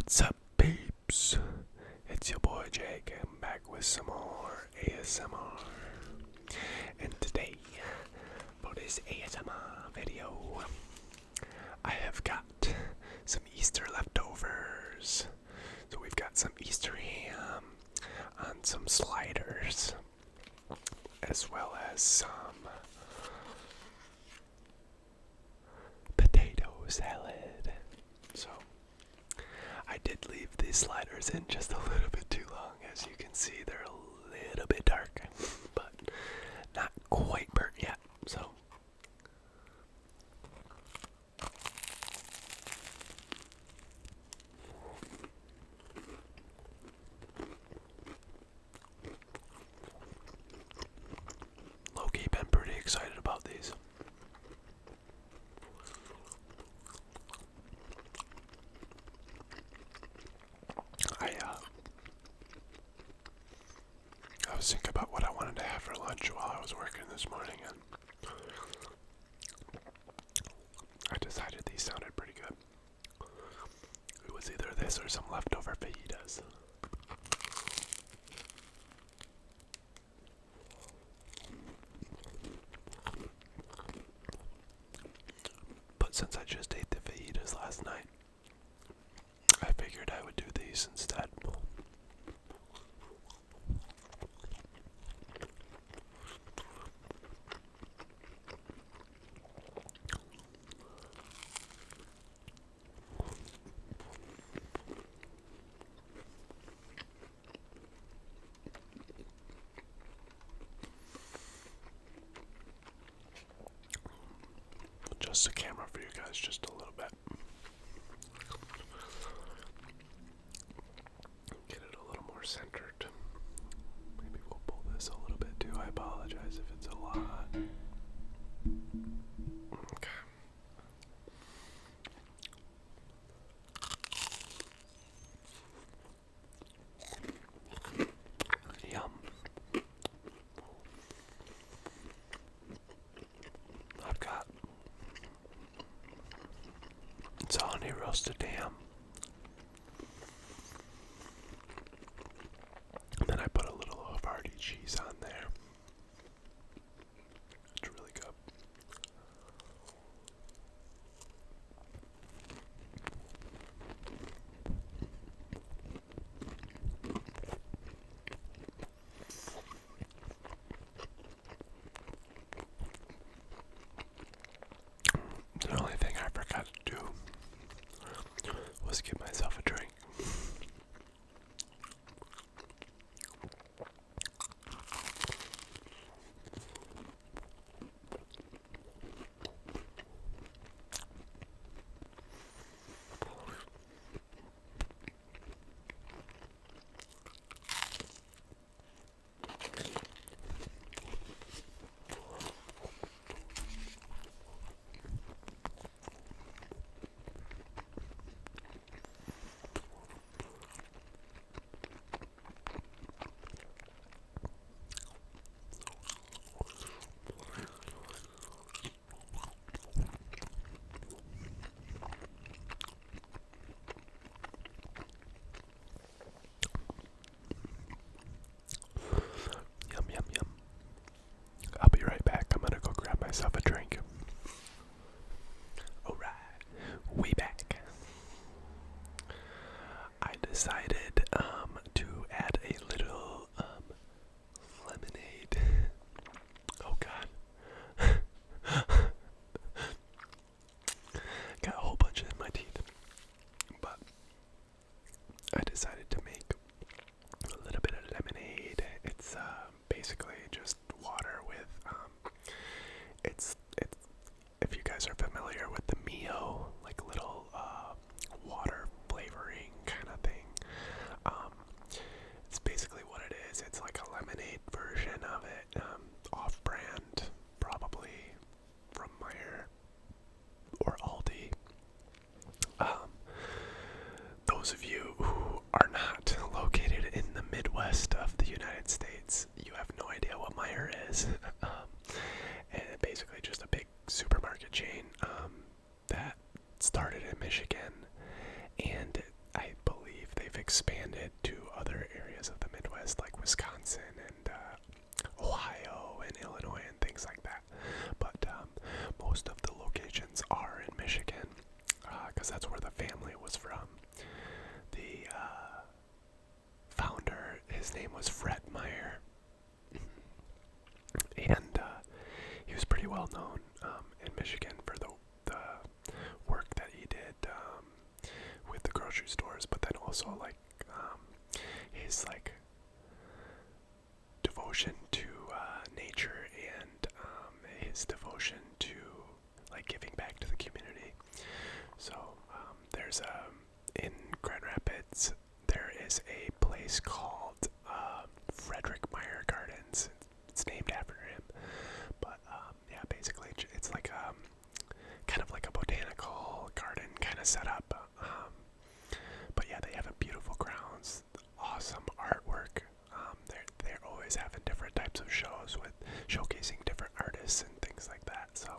What's up, peeps? It's your boy Jake. I'm back with some more ASMR. And today, for this ASMR video, I have got some Easter leftovers. So we've got some Easter ham on some sliders, as well as some potato salad. So I did leave these sliders in just a little bit too long. As you can see, they're a little bit dark, but not quite burnt yet. So low-key been pretty excited about these. I was thinking about what I wanted to have for lunch while I was working this morning, and I decided these sounded pretty good. It was either this or some leftover fajitas. But since I just ate the fajitas last night, I figured I would do these instead. Adjust the camera for you guys just a little bit. Get it a little more centered. Maybe we'll pull this a little bit too. I apologize if it's a lot. Okay. Yum. I've got it's a honey roasted ham. And then I put a little havarti cheese on there. It's really good. The only thing I forgot to do was give myself a drink. Yum, yum, yum. I'll be right back. I'm gonna go grab myself a drink. Alright, we back. I decided to add a little lemonade. Oh god. Got a whole bunch in my teeth. But I decided to make a little bit of lemonade. It's basically just water with it's if you guys are familiar with the Mio, like little water flavoring kind of thing. It's basically what it is. It's like a lemonade version of it, off-brand, probably from Meyer or Aldi. Those of you who are not located in the Midwest of the United States, you have no idea what Meyer is. And basically just a big supermarket chain that started in Michigan, and I believe expanded to other areas of the Midwest, like Wisconsin and Ohio and Illinois and things like that. But most of the locations are in Michigan, because that's where the family was from. The founder, his name was Fred Meyer, and he was pretty well known in Michigan for the work that he did with the grocery stores, but then also like his like devotion to nature and his devotion to like giving back to the community. So there's in Grand Rapids there is a place called Frederick Meyer Gardens. It's named after him. But yeah, basically it's like kind of like a botanical garden kind of setup. But yeah, they have a beautiful grounds, awesome artwork. They're always having different types of shows with showcasing different artists and things like that. So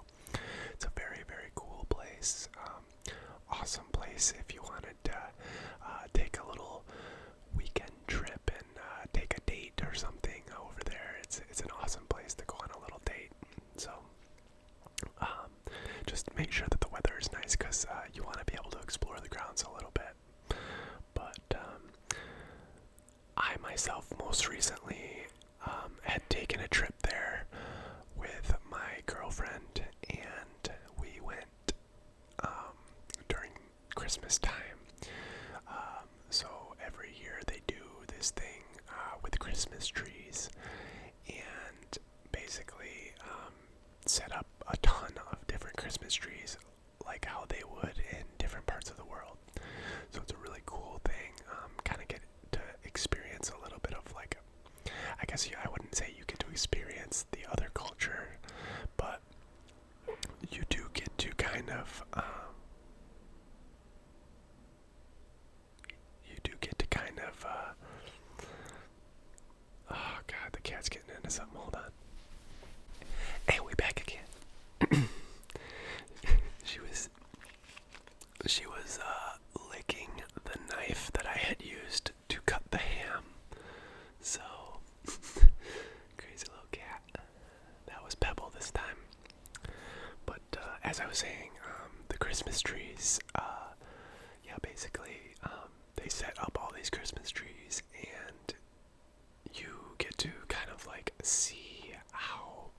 it's a very, very cool place. Awesome place if you wanted to take a little weekend trip and take a date or something over there. It's an awesome place to go on a little date. So just make sure that the weather is nice, because you want to be able to explore the grounds a little bit. But I myself most recently had taken a trip there with my girlfriend, and we went during Christmas time. So every year they do this thing with Christmas trees, and basically set up a ton of different Christmas trees, like how they would in different parts of the world. So it's a really cool thing. Kind of get to experience a little bit of like, I guess I wouldn't say you get to experience the other culture, but you do get to kind of oh god, the cat's getting into something. Hold on. Hey, we back again. She was licking the knife that I had used to cut the ham. So crazy little cat. That was Pebble this time. But as I was saying, the Christmas trees, yeah, basically they set up all these Christmas trees, and you get to kind of like see how,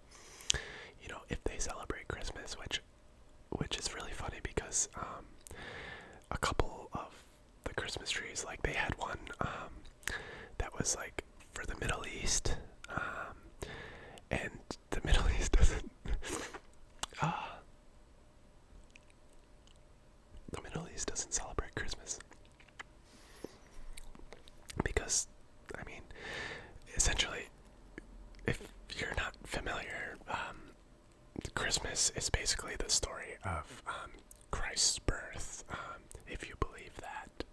you know, if they celebrate Christmas, which is really funny, because a couple of the Christmas trees, like they had one that was like for the Middle East, and the Middle East doesn't the Middle East doesn't celebrate Christmas, because I mean, essentially, if you're not familiar, Christmas is basically the story of Christ's birth, if you believe that.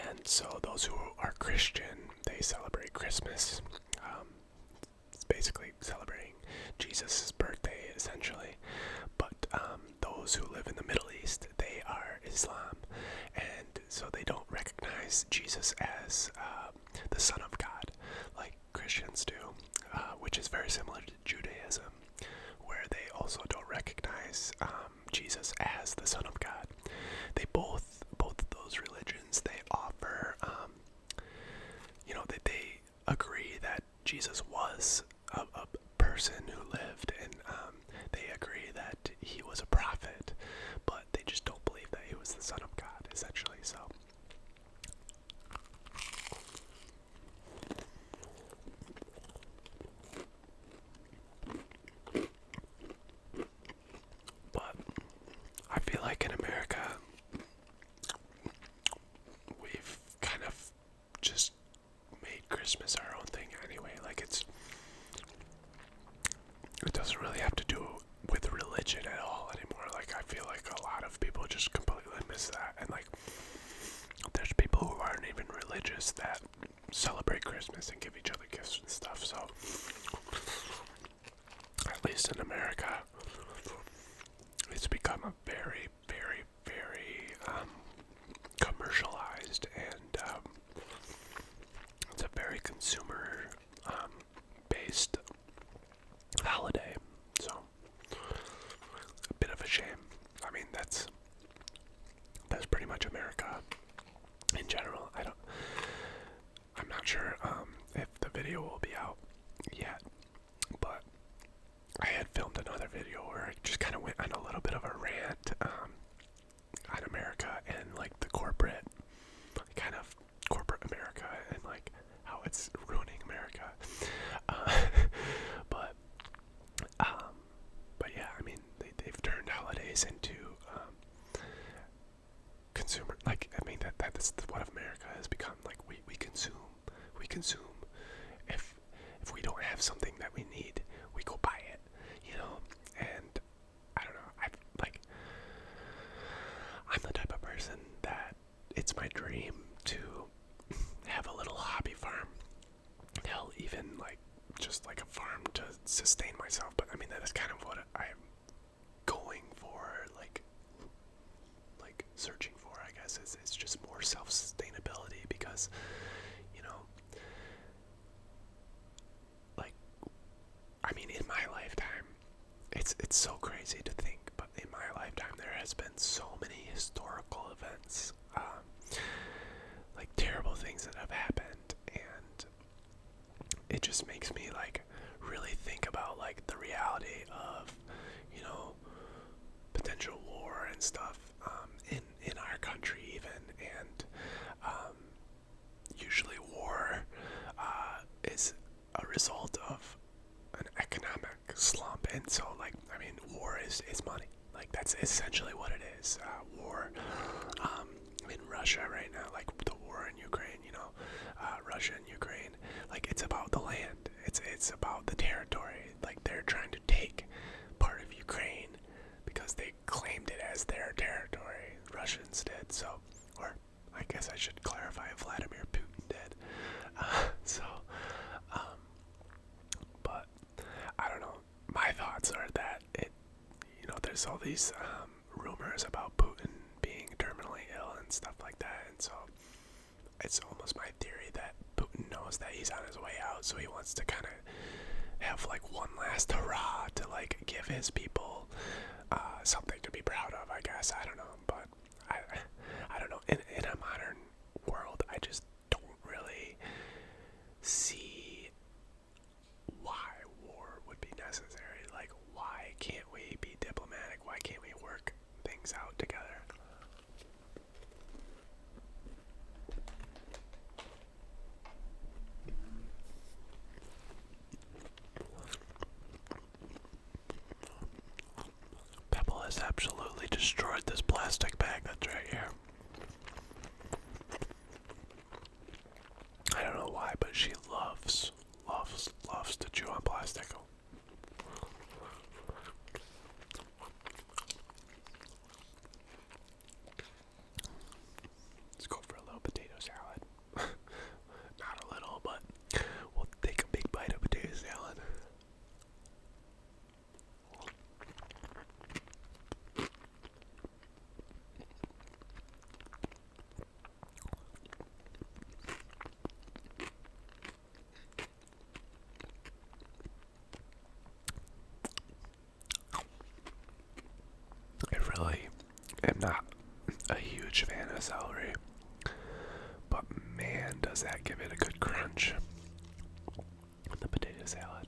And so those who are Christian, they celebrate Christmas. It's basically celebrating Jesus' birthday, essentially. But those who live in the Middle East, they are Islam. And so they don't recognize Jesus as the Son of God, like Christians do, which is very similar to Judaism, where they also don't recognize Jesus as the Son of God. They both of those religions, they offer, you know, that they agree that Jesus was a person who lived, and they agree that he was a prophet, but they just don't believe that he was the Son of God, essentially. So but I feel like in America we've kind of just made Christmas our own thing anyway. Like it doesn't really have to do with religion at all anymore. Like I feel like a lot of people just completely miss that, and like there's people who aren't even religious that celebrate Christmas and give each other gifts and stuff. So at least in America, it's become a very, very, very commercialized and America in general. I'm not sure if the video will be out yet, but I had filmed another video where I just kind of went on a little bit of a rant on America and like the corporate America and like how it's ruining America. But yeah, I mean they've turned holidays into consumer. Like I mean that's what America has become. Like we consume. If we don't have something that we need, we go buy it. And I don't know. I'm the type of person that it's my dream to have a little hobby farm. Hell, even like just like a farm to sustain myself. But I mean that is kind of what I'm going for, like searching for, I guess. It's just more self-sustainability because, like, I mean, in my lifetime, it's so crazy to think, but in my lifetime there has been so many historical events, like terrible things that have happened, and it just makes me like really think about like the reality of, potential war and stuff, in our country even, and usually war is a result of an economic slump, and so like I mean war is money. Like that's essentially what it is. War in Russia right now, like the war in Ukraine, Russia and Ukraine, like it's about the land. It's about the territory. Like they're trying to take part of Ukraine because they claimed it as their territory. Russians did. So, or I guess I should clarify, Vladimir Putin did. But I don't know. My thoughts are that there's all these rumors about Putin being terminally ill and stuff like that, and so it's almost my theory that Putin knows that he's on his way out, so he wants to kind of have like one last hurrah to like give his people something to be proud of, I guess. I don't know, but I don't know. In a modern world, I just don't really see why war would be necessary. Like, why can't we be diplomatic? Why can't we work things out together? Pebble has absolutely destroyed this plastic bag that's right here. I don't know why, but she loves to chew on plastic. Let's go for a little potato salad. Not a little, but we'll take a big bite of potato salad. I really am not a huge fan of celery, but man, does that give it a good crunch with the potato salad.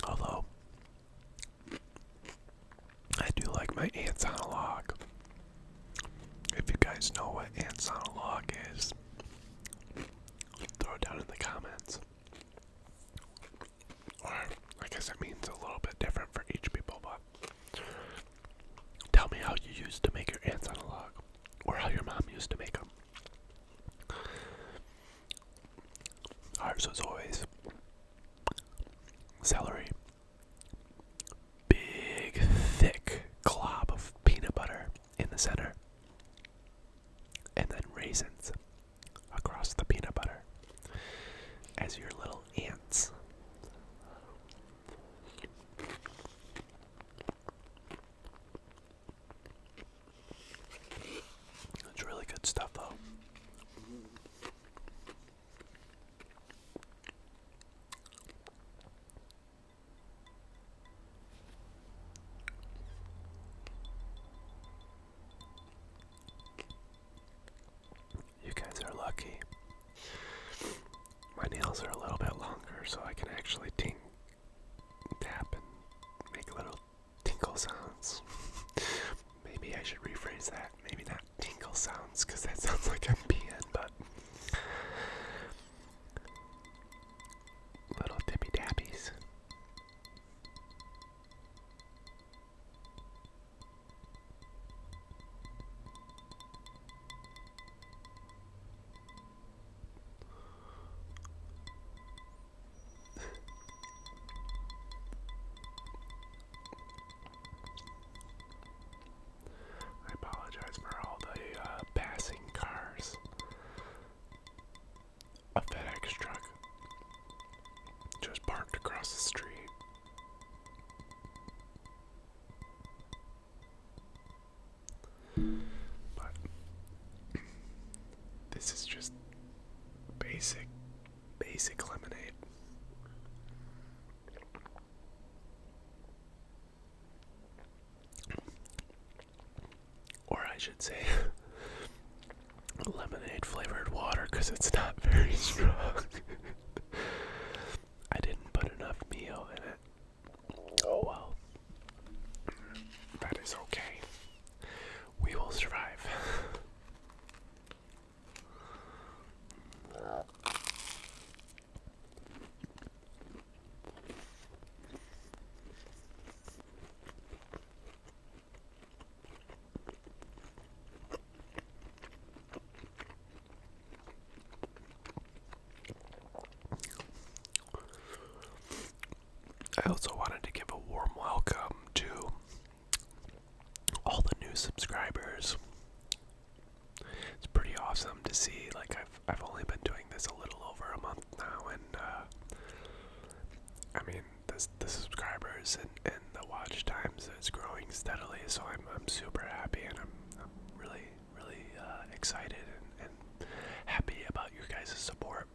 Although, I do like my ants on a log. If you guys know what ants on a log is, throw it down in the comments. Or, I guess it means a little bit different for each people, but tell me how you used to make your ants on a log, or how your mom used to make them. Ours was always celery, big, thick glob of peanut butter in the center, and then raisins across the peanut butter as your little ants. It's really good stuff, though. lucky. My nails are a little bit longer, so I can actually tap and make little tinkle sounds. Maybe I should rephrase that. Maybe not tinkle sounds, because that sounds like I'm peeing, but little tippy tappies. I apologize for all the passing cars. A FedEx truck just parked across the street. But this is just basic lemonade. Or I should say lemonade flavored water, because it's not very strong. I didn't put enough Mio in it. Oh well. That is okay. We will survive. I also wanted to give a warm welcome to all the new subscribers. It's pretty awesome to see. Like, I've only been doing this a little over a month now, and I mean the subscribers and the watch times is growing steadily. So I'm super happy, and I'm really excited and happy about your guys' support.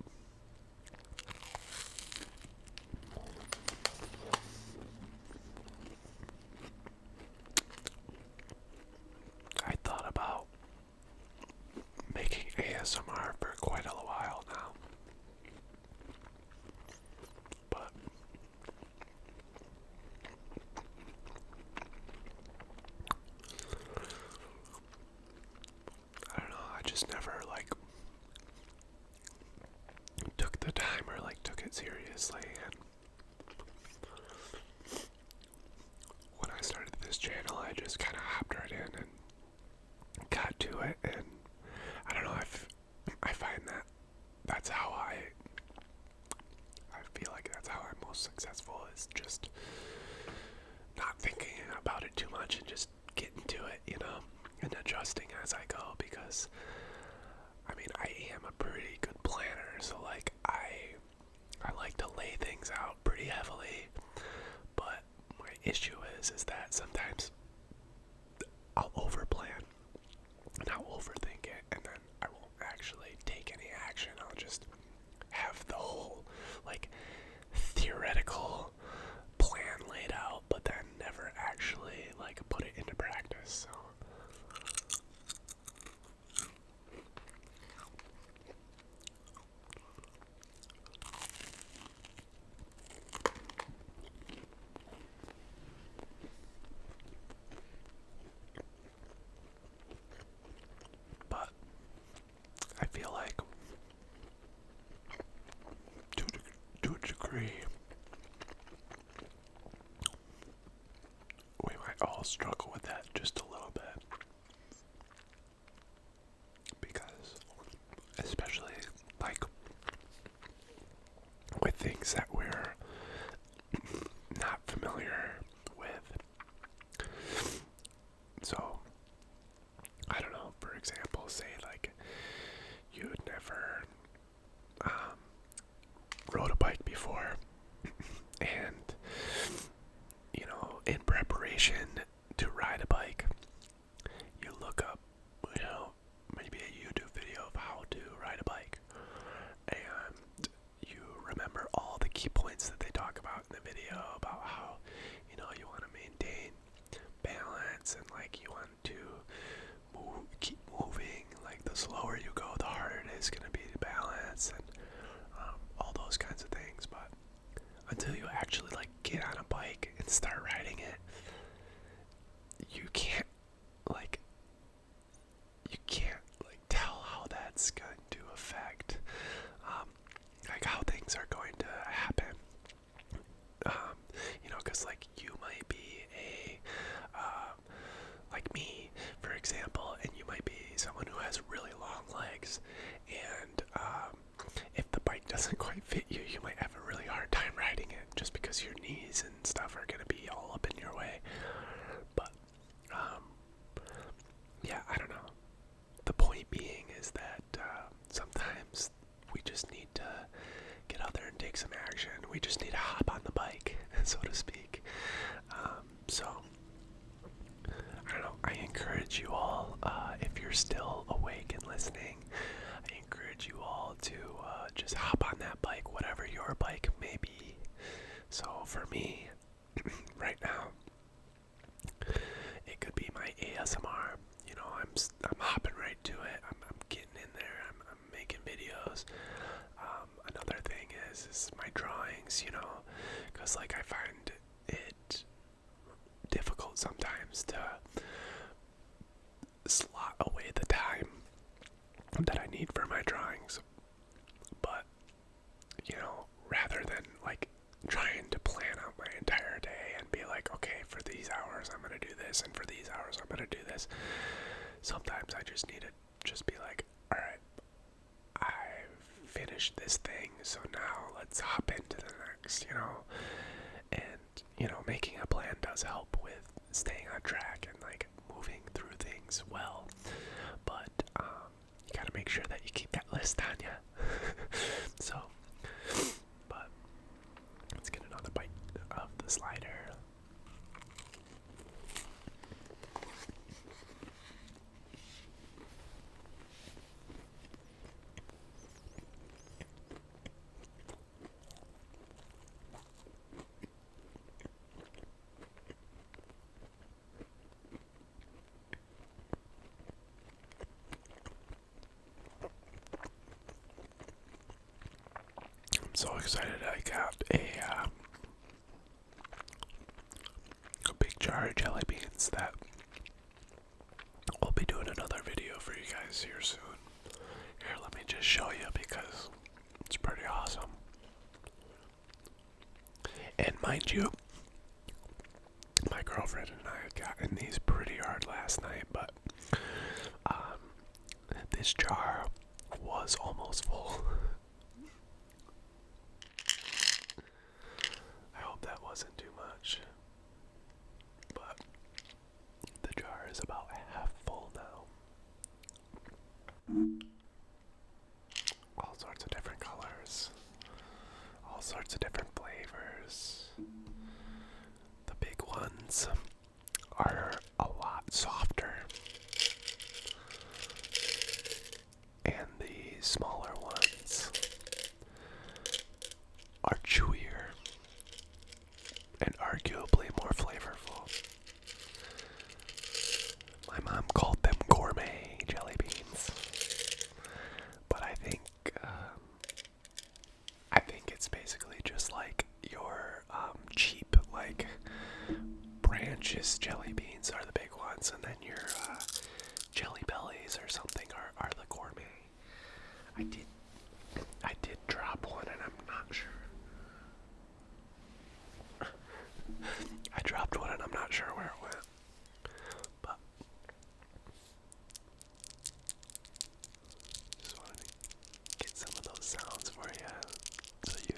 I thought about making ASMR for quite a while now, but I don't know, I just never took the time or took it seriously, and when I started this channel I just kind of hopped right in and got to it, and I don't know, I find that that's how I feel like that's how I'm most successful, is just not thinking about it too much and just getting to it, and adjusting as I go, because I mean I am a pretty good planner, so I like to lay things out pretty heavily, but my issue is that sometimes I'll overplan and I'll overthink it, and then I won't actually take any action. I'll just have the whole theoretical plan laid out, but then never actually put it into practice. So but I feel like to a degree we might all struggle with that just a little bit, because especially with things that we're not familiar with. So I don't know, for example, say you had never rode a bike before, and in preparation to ride a bike, you look up maybe a YouTube video of how to ride a bike, and you remember all the key points that they talk about in the video about how you want to maintain balance, and you want to keep moving. The slower you go, the harder it always going to be the balance and all those kinds of things. But until you actually like get on a bike and start riding it, you can't like tell how that's going to affect like how things are going to happen. Because like you might be like me, for example, and you might be someone who has really long legs, and if the bike doesn't quite fit you, you might have a really hard time riding it just because your knees and stuff are going to be all up in your way. But yeah, I don't know. The point being is that sometimes we just need to get out there and take some action. We just need to hop on the bike, so to speak. So, I don't know. I encourage you all, if you're still awake and listening, I encourage you all to just hop on that bike, whatever your bike may be. So for me, right now, it could be my ASMR. I'm hopping right to it. I'm getting in there. I'm making videos. Another thing is my drawings, because like I find it difficult sometimes to slot away the time that I need for my drawings. But, rather than like trying to plan out my entire day and be like, okay, for these hours I'm going to do this, and for these hours I'm going to do this, sometimes I just need to just be like, alright, I've finished this thing, so now let's hop into the next, and, making a plan does help with staying on track and like moving through things well, but you gotta make sure that you keep that list on ya. So, but let's get another bite of the slider. I'm so excited I got a big jar of jelly beans that we'll be doing another video for you guys here soon. Here, let me just show you because it's pretty awesome. And mind you, my girlfriend and I had gotten these pretty hard last night, but this jar was almost full. I hope that wasn't too much, but the jar is about half full now. All sorts of different colors, all sorts of different flavors. The big ones are a lot softer, and the smaller ones are chewier and arguably more flavorful. My mom called them gourmet jelly beans, but I think it's basically just like your cheap like branches jelly beans are the big ones, and then your jelly bellies or something are the gourmet. I did drop one, and I'm not sure. I dropped one, and I'm not sure where it went. But just wanted to get some of those sounds for you, so you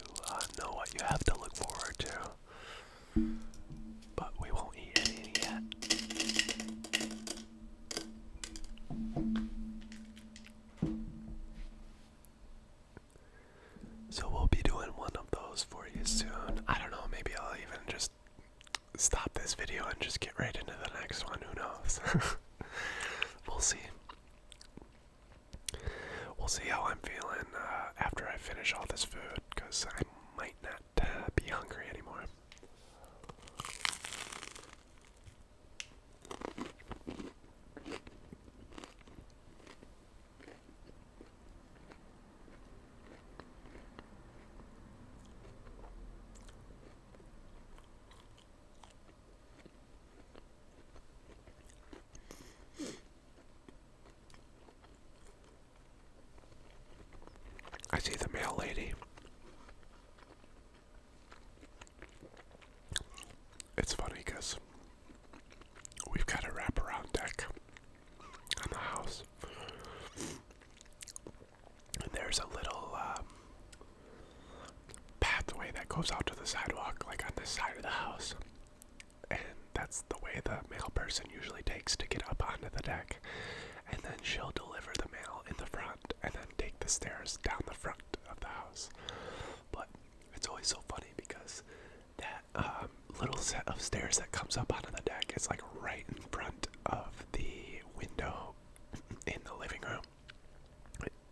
know what you have to look forward to. But we won't eat any yet. So we'll be doing one of those for you soon. I don't know, maybe I'll even just stop this video and just get right into the next one. Who knows? We'll see. We'll see how I'm feeling after I finish all this food, because I might not be hungry anymore. house. We've got a wraparound deck on the house. And there's a little pathway that goes out to the sidewalk, like on this side of the house. And that's the way the mail person usually takes to get up onto the deck. And then she'll deliver the mail in the front and then take the stairs down the front of the house. But it's always so funny because that little set of stairs that comes up onto the deck is like right in front of the window in the living room.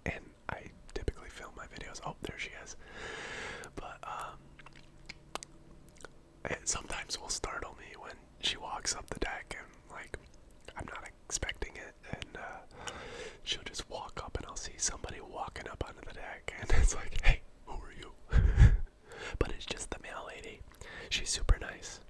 And I typically film my videos. Oh, there she is. But it sometimes will startle me when she walks up the deck and like I'm not expecting it, and she'll just walk up and I'll see somebody walking up onto the deck and it's like, hey, who are you? But it's just the mail lady. She's super nice.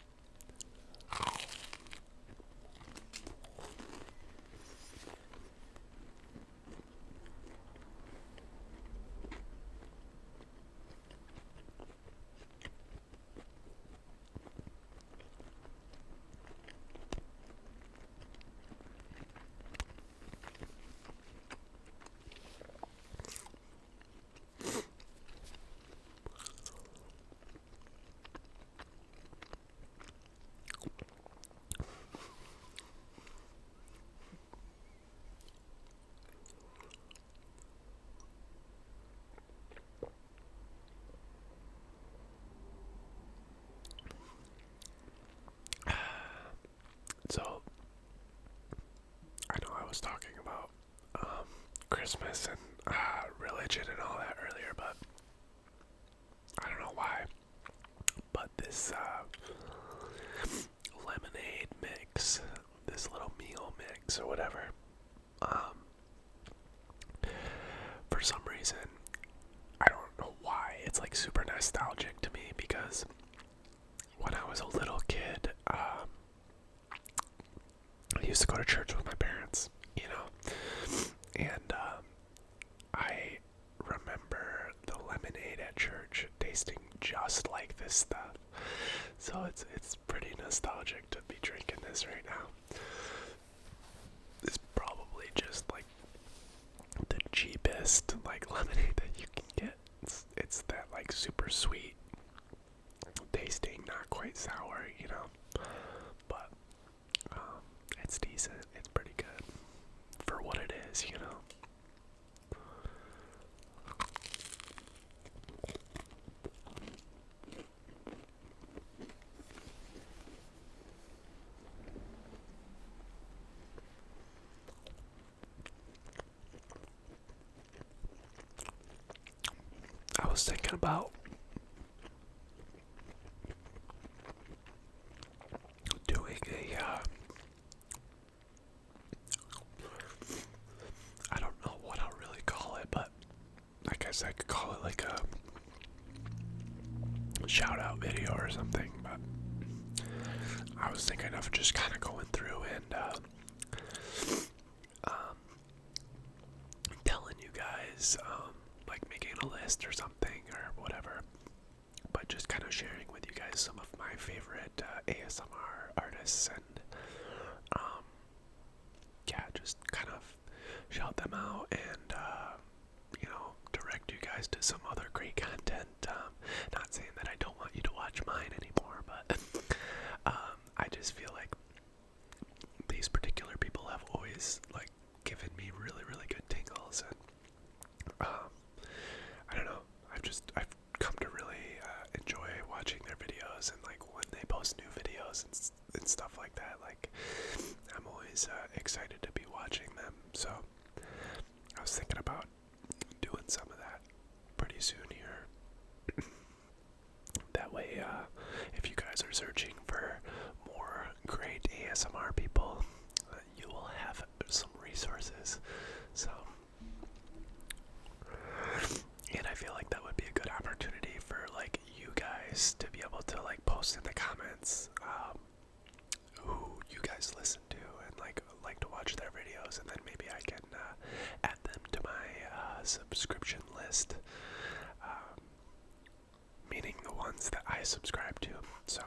So, I know I was talking about Christmas and religion and all that earlier, but I don't know why. But this lemonade mix, this little meal mix or whatever, for some reason, I don't know why, it's like super nostalgic to me because when I was a little kid, I used to go to church with my parents, you know, and I remember the lemonade at church tasting just like this stuff. So it's pretty nostalgic to be drinking this right now. It's probably just like the cheapest like lemonade that you can get. It's that like super sweet tasting, not quite sour, you know. But it's decent. It's pretty good for what it is, you know. I was thinking about doing I don't know what I'll really call it, but I guess I could call it like a shout out video or something. But I was thinking of just kind of going through and telling you guys, like making a list or something or whatever, but just kind of sharing with you guys some of my favorite ASMR artists and yeah, just kind of shout them out and you know, direct you guys to some other great content. Not saying that I don't want you to watch mine anymore, but I just feel like these particular people have always like given me really, really good tingles, and I don't know, I've come to really enjoy watching their videos, and like when they post new videos and stuff like that, like I'm always excited to be watching them. So I was thinking about doing some of that pretty soon here. That way, if you guys are searching for more great ASMR people, you will have some resources. So, and I feel like that would be a good opportunity for like you guys to be able to like post in the comments who you guys listen to and like to watch their videos, and then maybe I can add them to my subscription list, meaning the ones that I subscribe to. So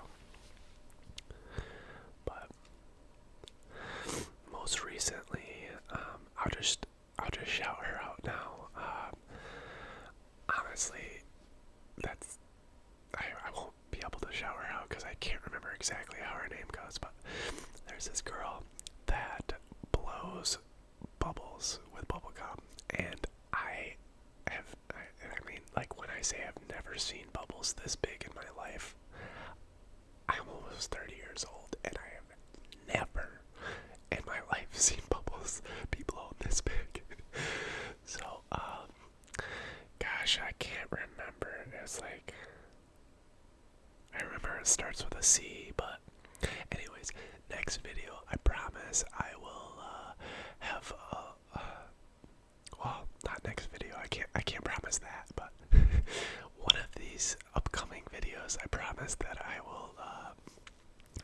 exactly how her name goes, but there's this girl that blows bubbles with bubble gum, and I mean, like, when I say I've never seen bubbles this big in my life, I'm almost 30 years old, and I have never in my life seen bubbles be blown this big. So, gosh, I can't remember. It's like, I remember it starts with a C, but anyways, next video, I promise I will have well, not next video. I can't promise that, but one of these upcoming videos, I promise that I will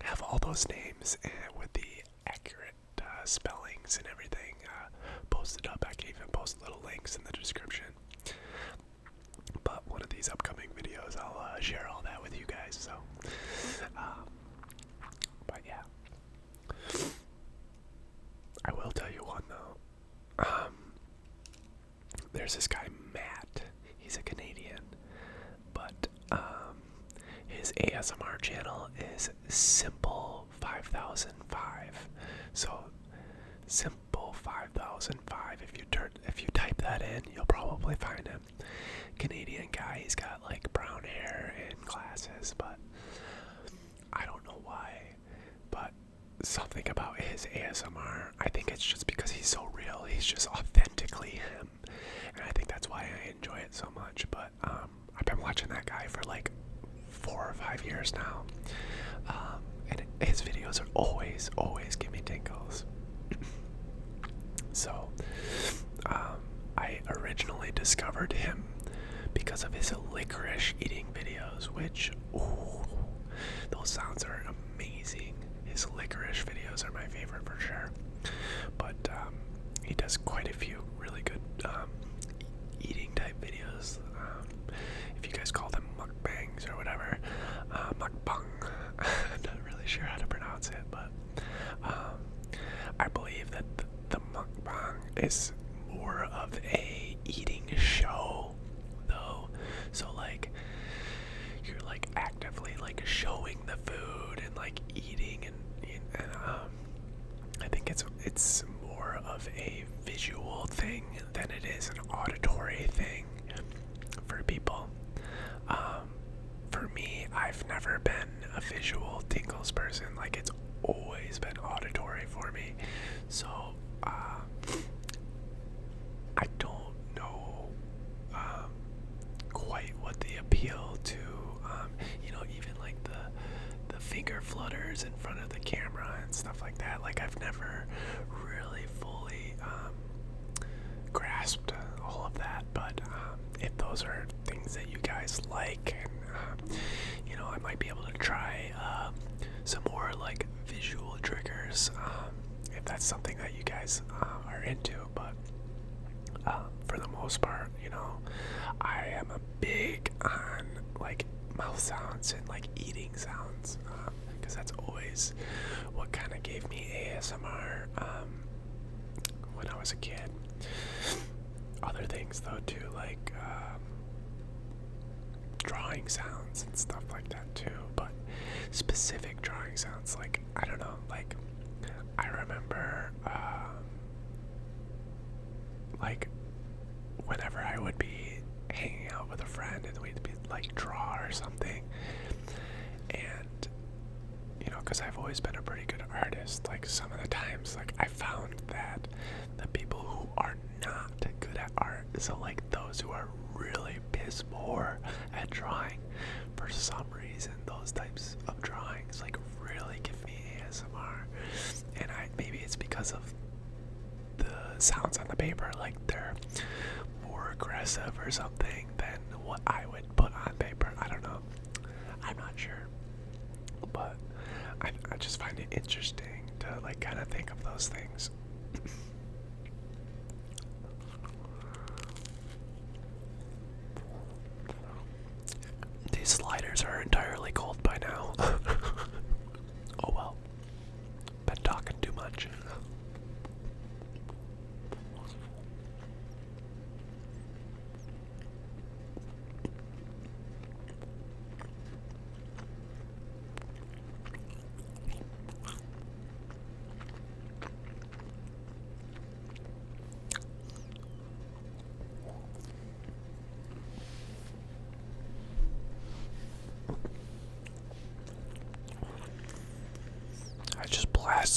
have all those names and with the accurate spellings and everything posted up. I can even post little links in the description. But one of these upcoming videos, I'll share all that with you guys. So, but yeah, I will tell you one though. There's this guy Matt. He's a Canadian, but his ASMR channel is Simple 5005. So Simple 5005. If you type that in, you'll probably find him. Canadian guy. He's got like brown hair and glasses, but I don't know why. But something about his ASMR, I think it's just because he's so real. He's just authentically him, and I think that's why I enjoy it so much. But I've been watching that guy for like 4 or 5 years now, and his videos are always give me tingles. So I originally discovered him because of his licorice eating videos, which, ooh, those sounds are amazing. His licorice videos are my favorite for sure. But he does quite a few really good eating type videos. If you guys call them mukbangs or whatever, mukbang. I'm not really sure how to pronounce it, but I believe that the mukbang is more of a eating show, though. So like, you're like actively like showing the food and like eating, and I think it's more of a visual thing than it is an auditory thing for people. For me, I've never been a visual tingles person. Like, it's always been auditory for me. So I don't know quite what the appeal to even like the finger flutters in front of the camera and stuff like that. Like, I've never really fully grasped all of that. But if those are things that you guys like, and I might be able to try some more like visual triggers, if that's something that you guys are into. But for the most part, I am a big on like mouth sounds and like eating sounds, because that's always what kind of gave me ASMR when I was a kid. Other things though too, like drawing sounds and stuff like that too, but specific drawing sounds, like, I don't know, like, I remember like whenever I would be hanging out with a friend and we'd be like draw or something, and because I've always been a pretty good artist, like some of the times, like, I found that the people who are not good at art, so like those who are really piss poor at drawing, for some reason those types of drawings like really give me ASMR, and maybe it's because of the sounds on the paper, like they're more aggressive or something than what I would put on paper. I don't know, I'm not sure, but I just find it interesting to like kind of think of those things. These sliders are entirely cold by now. Oh well, been talking too much.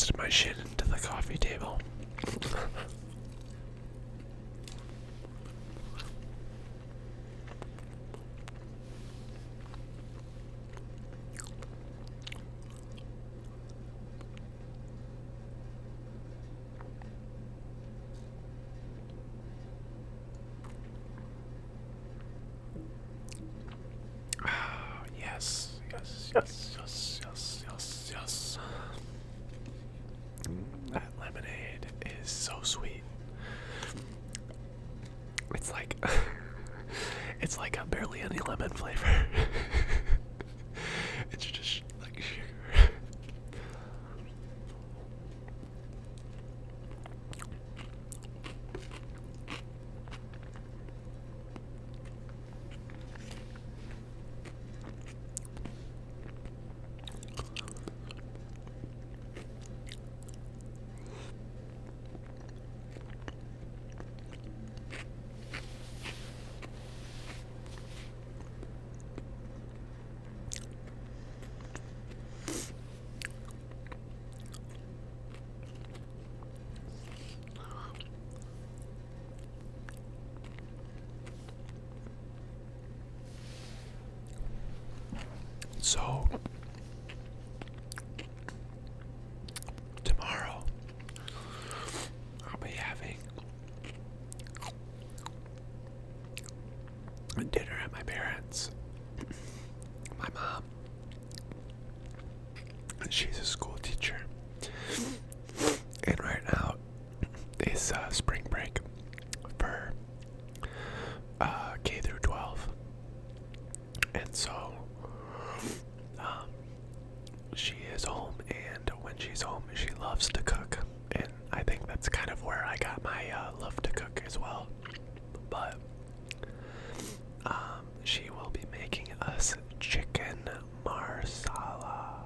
rested my shin into the coffee table. Yes, yes, yes, yes, yes, yes, yes. That lemonade is so sweet. It's like it's like a barely any lemon flavor. It's just like sugar. So tomorrow I'll be having dinner at my parents'. My mom, she's a school teacher, and right now is spring break for K through 12, and so she is home, and when she's home, she loves to cook, and I think that's kind of where I got my love to cook as well. But she will be making us chicken marsala.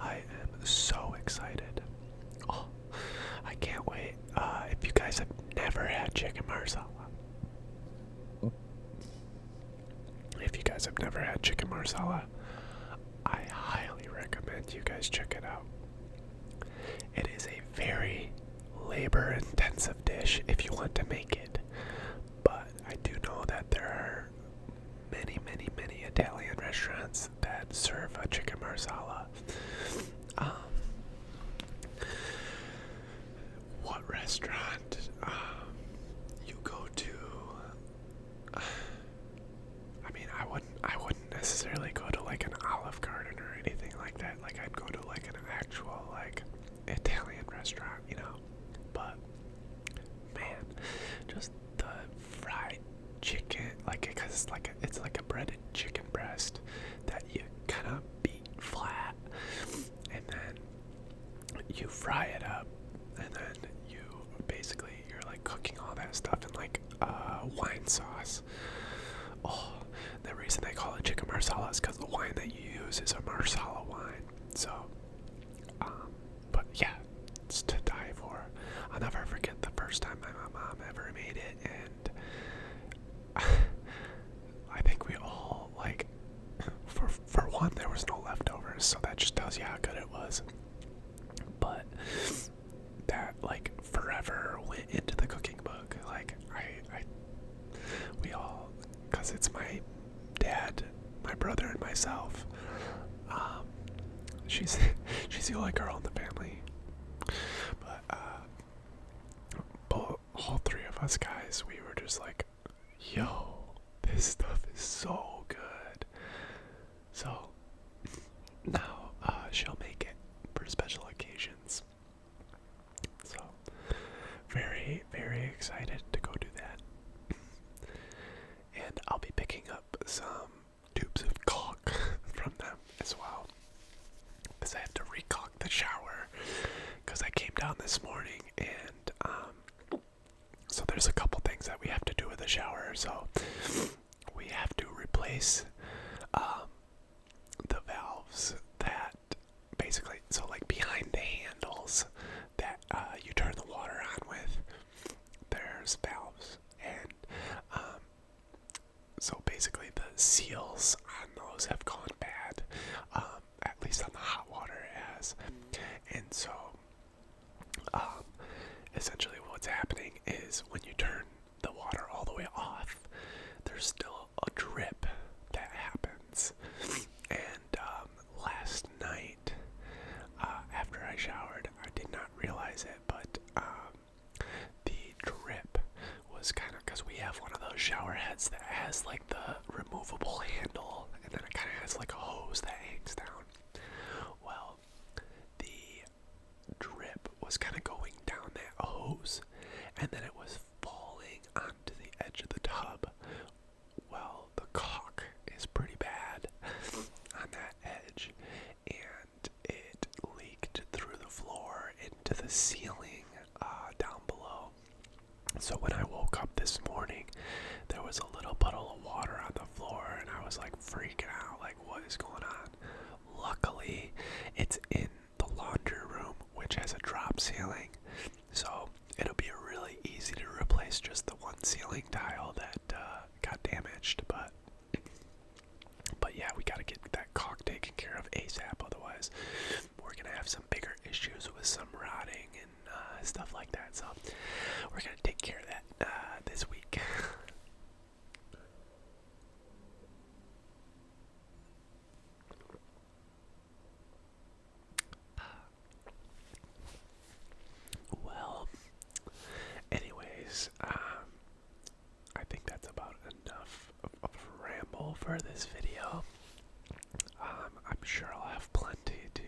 I am so excited. Oh, I can't wait. If you guys have never had chicken marsala, I highly recommend you guys check it out. It is a very labor-intensive dish if you want to make it, but I do know that there are many, many, many Italian restaurants that serve a chicken marsala. What restaurant you go to? I mean, I wouldn't necessarily go to like an Olive Garden or anything like that. Like, I'd go to like an actual like Italian restaurant, you know. But man, just the fried chicken, like, because it's like a breaded chicken breast that you kind of beat flat, and then you fry it up, and then you're like cooking all that stuff in like wine sauce. Oh, the reason they call it chicken marsala is because the wine that you use is a marsala wine. So, but yeah, it's to die for. I'll never forget the first time my mom ever made it, and I think we all, like, for one, there was no leftovers, so that just tells you how good it was. But that, like, forever went into the cooking book. Like, we all, because it's my dad, my brother, and myself. She's the only girl in the family. But all three of us guys, we were just like, yo, this stuff is so good. So now she'll make it for special occasions. So very, very excited to go do that. And I'll be picking up some tubes of caulk from them as well, because I have to re-caulk the shower, because I came down this morning, and so there's a couple things that we have to do with the shower. So we have to replace the valves that basically, so like behind the handles that you turn the water on with, there's valves, and so basically the seals on those have gone bad, at least on the hot water it has, and so Essentially what's happening is when you turn the water all the way off, there's still a drip that happens. And last night, after I showered, I did not realize it, but the drip was kind of, because we have one of those shower heads that has like the removable handle, and then it kind of has like a hose that hangs down. Well, the drip was kind of going down that hose, and then it was falling onto the edge of the tub. Well, the caulk is pretty bad on that edge, and it leaked through the floor into the ceiling down below. So when I woke up this morning, there was a little puddle of water on the floor, and I was like freaking out, like what is going on? Luckily, it's in the laundry room, which has a drop ceiling, so it'll be really easy to replace just the one ceiling tile that got damaged. But yeah, we gotta get that caulk taken care of ASAP, otherwise we're gonna have some bigger issues with some rotting and stuff like that. So we're gonna take care of that this week. Well, anyways, I think that's about enough of a ramble for this video. I'm sure I'll have plenty to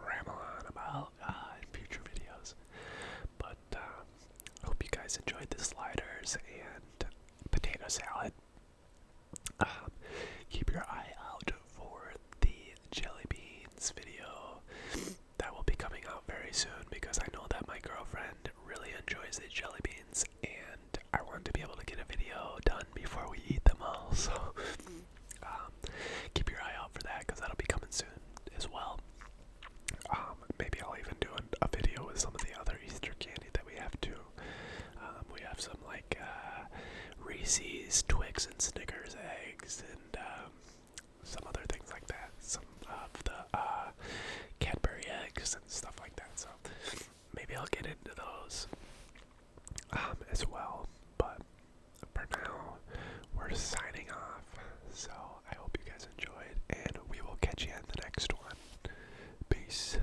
ramble on about in future videos. But I hope you guys enjoyed the sliders and potato salad. Keep your eye out for the jelly beans video. That will be coming out very soon, because I know that my girlfriend really enjoys the jelly beans, and I want to be able to get a video done before we eat them all. So keep your eye out for that, because that'll be coming soon as well. Maybe I'll even do a video with some of the other Easter candy that we have too. We have some like Reese's, Twix, and Snickers eggs, and some other things like that. Some of the Cadbury eggs and stuff like that. So maybe I'll get into those as well. But for now, we're signing off. So I hope you guys enjoyed, and we will catch you in the next one. Peace.